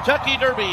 Kentucky Derby.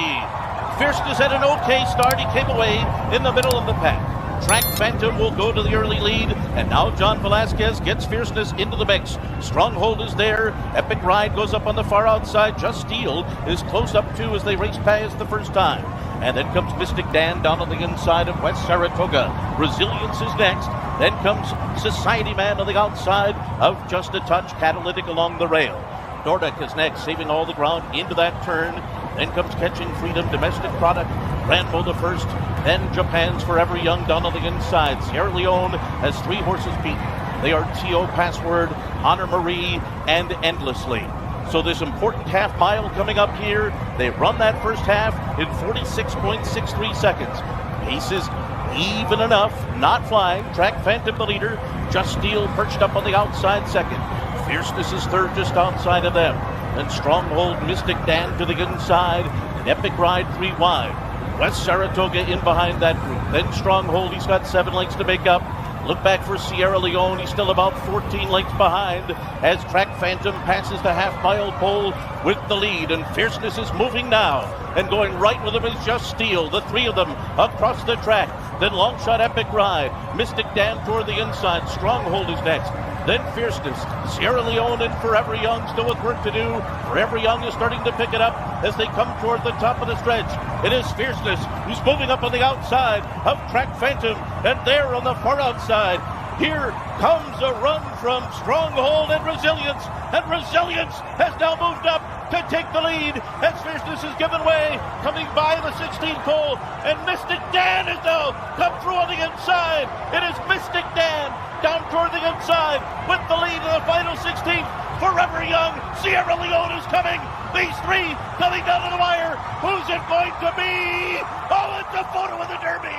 Fierceness had an okay start. He came away in the middle of the pack. Track Phantom will go to the early lead, and now John Velasquez gets Fierceness into the mix. Stronghold is there. Epic Ride goes up on the far outside. Just Steel is close up too as they race past the first time. And then comes Mystic Dan down on the inside of West Saratoga. Resilience is next. Then comes Society Man on the outside of Just a Touch. Catalytic along the rail. Nordic is next, saving all the ground into that turn. Then comes Catching Freedom, Domestic Product, Rambo the first. Then Japan's Forever Young down on the inside. Sierra Leone has 3 horses beaten. They are T.O. Password, Honor Marie, and Endlessly. So this important half mile coming up here. They run that first half in 46.63 seconds. Pace is even enough, not flying. Track Phantom the leader. Just Steel perched up on the outside second. Fierceness is third just outside of them. Then Stronghold, Mystic Dan to the inside. And Epic Ride 3 wide. West Saratoga in behind that group. Then Stronghold, he's got 7 lengths to make up. Look back for Sierra Leone. He's still about 14 lengths behind as Track Phantom passes the half-mile pole with the lead. And Fierceness is moving now. And going right with him is Just Steel. The 3 of them across the track. Then Longshot Epic Ride. Mystic Dan toward the inside. Stronghold is next. Then Fierceness. Sierra Leone and Forever Young still with work to do. Forever Young is starting to pick it up as they come toward the top of the stretch. It is Fierceness who's moving up on the outside of Track Phantom. And there on the far outside, here comes a run from Stronghold and Resilience. And Resilience has now moved up to take the lead as Fierceness is given way, coming by the 16th pole. And Mystic Dan is now come through on the inside. It is Mystic Dan down toward the inside with the lead in the final 16th. Forever Young, Sierra Leone is coming. These 3 coming down to the wire. Who's it going to be? Oh, it's a photo of the Derby.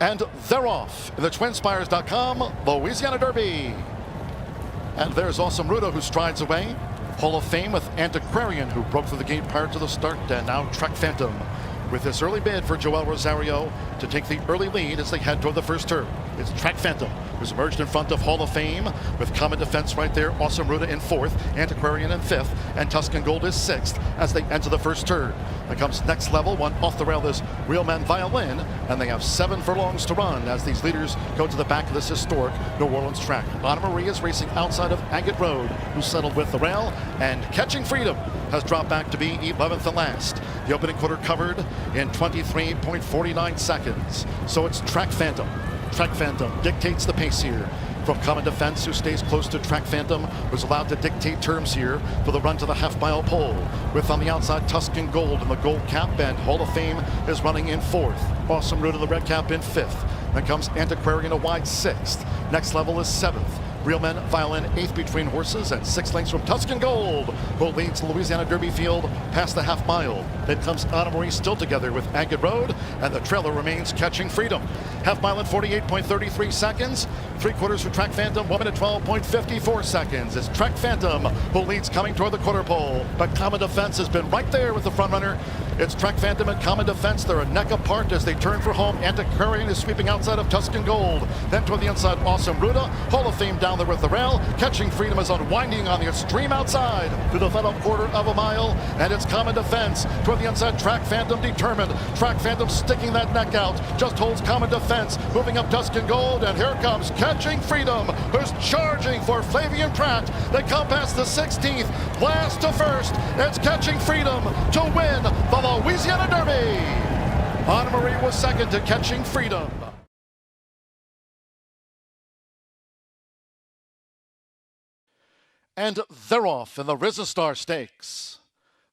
And they're off in the TwinSpires.com Louisiana Derby. And there's Awesome Ruta, who strides away. Hall of Fame with Antiquarian, who broke through the gate prior to the start. And now Track Phantom with this early bid for Joel Rosario to take the early lead as they head toward the first turn. It's Track Phantom, who's emerged in front of Hall of Fame with Common Defense right there. Awesome Ruta in 4th, Antiquarian in 5th, and Tuscan Gold is 6th as they enter the first turn. Then comes Next Level. One off the rail is Real Men Violin, and they have 7 furlongs to run as these leaders go to the back of this historic New Orleans track. Honor Marie is racing outside of Agate Road, who settled with the rail, and Catching Freedom has dropped back to be 11th and last. The opening quarter covered in 23.49 seconds. So it's Track Phantom. Track Phantom dictates the pace here from Common Defense, who stays close to Track Phantom, who's allowed to dictate terms here for the run to the half-mile pole. With on the outside Tuscan Gold in the gold cap, and Hall of Fame is running in 4th. Awesome Root of the red cap in 5th. Then comes Antiquarian a wide 6th. Next Level is 7th. Real Men Violin 8th between horses, and 6 lengths from Tuscan Gold, who leads the Louisiana Derby field past the half mile. Then comes Honor Marie still together with Agate Road, and the trailer remains Catching Freedom. Half mile in 48.33 seconds. 3/4 for Track Phantom, 1 minute 12.54 seconds. It's Track Phantom who leads coming toward the quarter pole, but Common Defense has been right there with the front runner. It's Track Phantom and Common Defense. They're a neck apart as they turn for home. Antiquarian is sweeping outside of Tuscan Gold. Then toward the inside, Awesome Ruta. Hall of Fame down there with the rail. Catching Freedom is unwinding on the extreme outside through the final quarter of a mile. And it's Common Defense toward the inside. Track Phantom determined. Track Phantom sticking that neck out. Just holds Common Defense. Moving up Tuscan Gold. And here comes Catching Freedom, who's charging for Flavian Pratt. They come past the 16th. Last to first. It's Catching Freedom to win the Louisiana Derby. Honor Marie was second to Catching Freedom. And they're off in the Risen Star Stakes.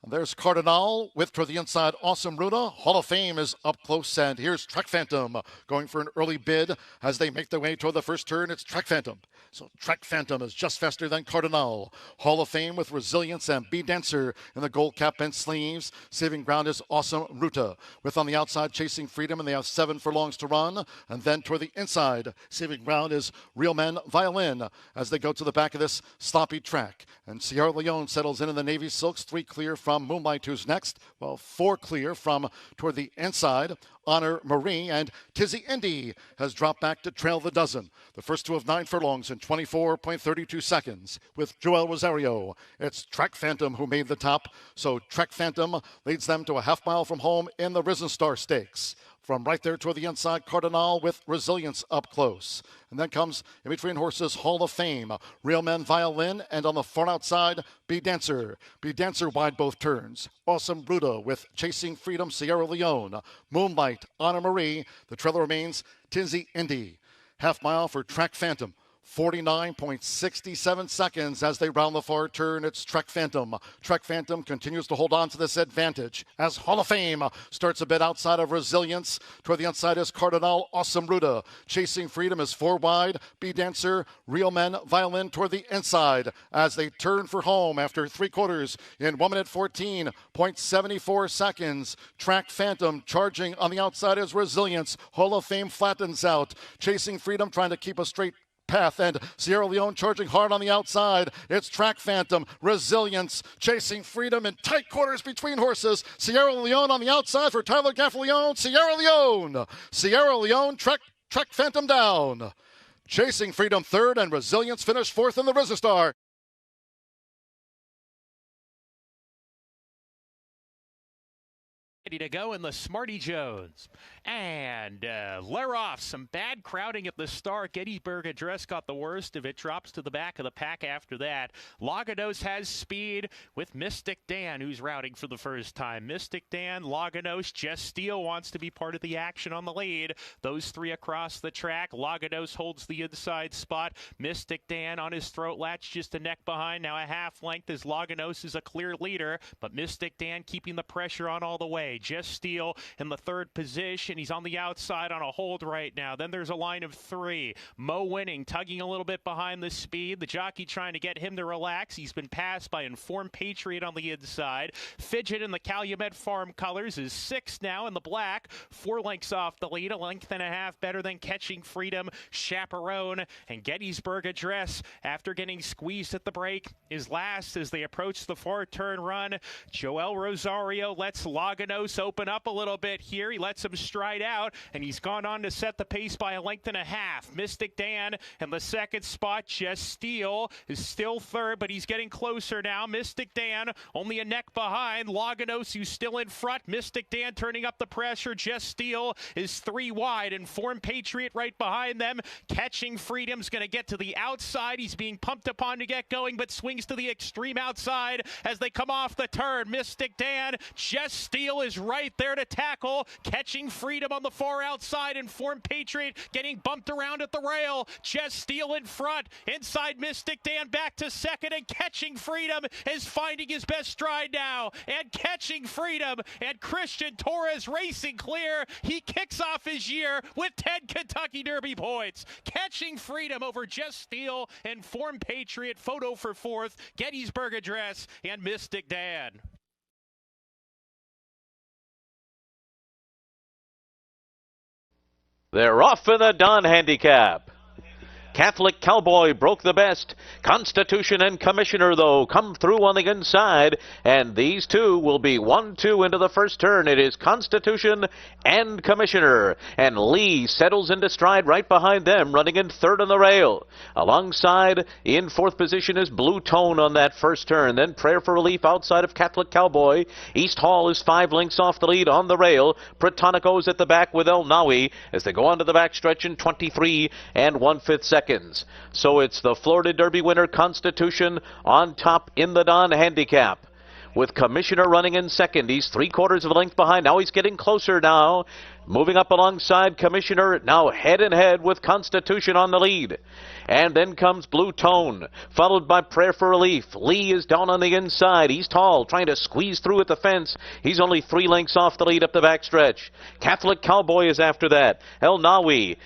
And there's Cardinal with toward the inside Awesome Ruta. Hall of Fame is up close, and here's Track Phantom going for an early bid as they make their way toward the first turn. It's Track Phantom. So Track Phantom is just faster than Cardinal. Hall of Fame with Resilience and Be Dancer in the gold cap and sleeves. Saving ground is Awesome Ruta. With on the outside Chasing Freedom, and they have 7 furlongs to run. And then toward the inside, saving ground is Real Men Violin as they go to the back of this sloppy track. And Sierra Leone settles in the Navy Silks, 3 clear from from Moonlight, who's next. Well, 4 clear from toward the inside. Honor Marie and Tizzy Indy has dropped back to trail the dozen. The first 2 of 9 furlongs in 24.32 seconds with Joel Rosario. It's Trek Phantom who made the top, so Trek Phantom leads them to a half mile from home in the Risen Star Stakes. From right there toward the inside, Cardinal with Resilience up close. And then comes in between horses Hall of Fame, Real Men Violin, and on the far outside, Be Dancer. Be Dancer wide both turns. Awesome Bruta with Chasing Freedom, Sierra Leone. Moonlight, Anna Marie. The trailer remains Tizzy Indy. Half mile for Trek Phantom. 49.67 seconds as they round the far turn. It's Trek Phantom. Trek Phantom continues to hold on to this advantage as Hall of Fame starts a bit outside of Resilience. Toward the outside is Cardinal, Awesome Ruta. Chasing Freedom is 4 wide. Be Dancer, Real Men, Violin toward the inside as they turn for home after 3 quarters in 1 minute 14.74 seconds. Trek Phantom charging on the outside is Resilience. Hall of Fame flattens out. Chasing Freedom trying to keep a straight path, and Sierra Leone charging hard on the outside. It's Track Phantom, Resilience, Chasing Freedom in tight quarters between horses. Sierra Leone on the outside for Tyler Gaffalione. Sierra Leone, Trek Phantom down. Chasing Freedom third, and Resilience finished fourth in the Risen Star. Ready to go in the Smarty Jones. And Lair off. Some bad crowding at the start. Gettysburg Address got the worst of it. Drops to the back of the pack after that. Laganos has speed with Mystic Dan, who's routing for the first time. Mystic Dan, Laganos, Jess Steele wants to be part of the action on the lead. Those 3 across the track. Laganos holds the inside spot. Mystic Dan on his throat latch, just a neck behind. Now a half length as Laganos is a clear leader, but Mystic Dan keeping the pressure on all the way. Jess Steele in the 3rd position. He's on the outside on a hold right now. Then there's a line of 3. Mo Winning tugging a little bit behind the speed. The jockey trying to get him to relax. He's been passed by Informed Patriot on the inside. Fidget in the Calumet Farm colors is 6th now in the black. 4 lengths off the lead. A length and a half better than Catching Freedom, Chaperone, and Gettysburg Address, after getting squeezed at the break, is last as they approach the 4-turn run. Joel Rosario lets Laganos open up a little bit here. He lets him stride out, and he's gone on to set the pace by a length and a half. Mystic Dan in the 2nd spot. Jess Steele is still 3rd, but he's getting closer now. Mystic Dan only a neck behind. Laganos, who's still in front. Mystic Dan turning up the pressure. Jess Steele is 3 wide. Informed Patriot right behind them. Catching Freedom's going to get to the outside. He's being pumped upon to get going, but swings to the extreme outside as they come off the turn. Mystic Dan, Jess Steele is right there to tackle. Catching Freedom on the far outside. Informed Patriot getting bumped around at the rail. Jess Steele in front. Inside Mystic Dan back to 2nd, and Catching Freedom is finding his best stride now. And Catching Freedom and Christian Torres racing clear. He kicks off his year with 10 Kentucky Derby points. Catching Freedom over Jess Steele, Informed Patriot, photo for 4th, Gettysburg Address, and Mystic Dan. They're off in the Don Handicap. Catholic Cowboy broke the best. Constitution and Commissioner, though, come through on the inside, and these 2 will be 1-2 into the first turn. It is Constitution and Commissioner, and Lee settles into stride right behind them, running in 3rd on the rail. Alongside, in 4th position, is Blue Tone on that first turn. Then Prayer for Relief outside of Catholic Cowboy. East Hall is 5 lengths off the lead on the rail. Protonico's at the back with El Nawi as they go on to the backstretch in 23 1/5 seconds. So it's the Florida Derby winner Constitution on top in the Don Handicap, with Commissioner running in 2nd. He's 3/4 of a length behind. Now he's getting closer now. Moving up alongside Commissioner, now head and head with Constitution on the lead. And then comes Blue Tone, followed by Prayer for Relief. Lee is down on the inside. He's tall, trying to squeeze through at the fence. He's only 3 lengths off the lead up the backstretch. Catholic Cowboy is after that. El Nawi.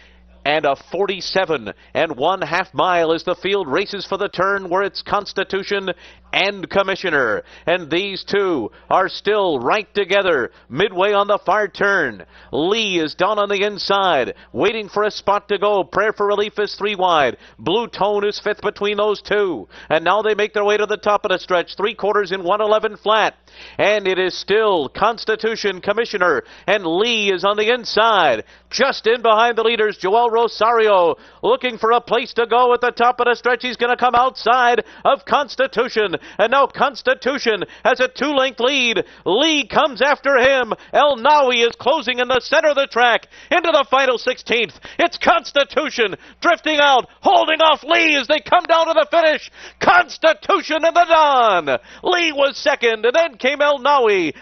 And a 47 1/2 mile as the field races for the turn, where it's Constitution and Commissioner. And these two are still right together midway on the far turn. Lee is down on the inside, waiting for a spot to go. Prayer for Relief is 3 wide. Blue Tone is 5th between those two. And now they make their way to the top of the stretch, 3/4 in 111 flat. And it is still Constitution, Commissioner, and Lee is on the inside. Just in behind the leaders, Joel Rosario looking for a place to go at the top of the stretch. He's going to come outside of Constitution. And now Constitution has a 2-length lead. Lee comes after him. El Nawi is closing in the center of the track into the final 16th. It's Constitution drifting out, holding off Lee as they come down to the finish. Constitution in the Don. Lee was second, and then came El Nawi.